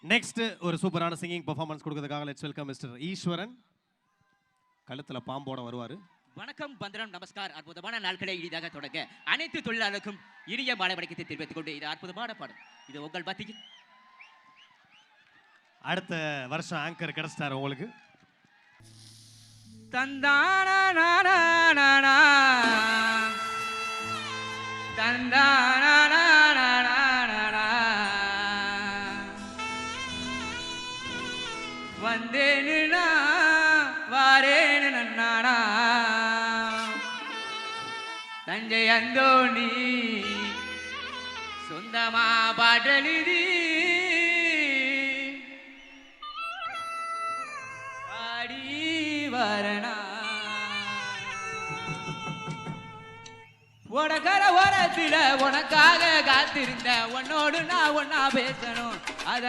Next ஒரு சூப்பரான singing performance கொடுக்கிறதுக்காக லெட்ஸ் வெல்கம் மிஸ்டர் ஈஸ்வரன். கழுத்துல பாம்போட வருவாரு. வணக்கம், வந்தனம், நமஸ்கார். அற்புதமான நாட்களை இனிதாக தொடங்க அனைத்து தொழிலாளருக்கும் இனிய மாலை வணக்கத்தை தெரிவித்துக் கொண்டு இது அற்புதமான பாடம். இது உங்கள் பத்திக்கு அடுத்த வருஷம் ஆங்கர் கிடைச்சிட்டாரு உங்களுக்கு. வந்தேனா வாரேனு நன்னானா தஞ்சை அந்தோணி சொந்தமா பாடலிதி பாடி வரனா உனக்கர ஓரத்தில உனக்காக காத்திருந்த உன்னோடு நான் ஒன்னா பேசணும். அத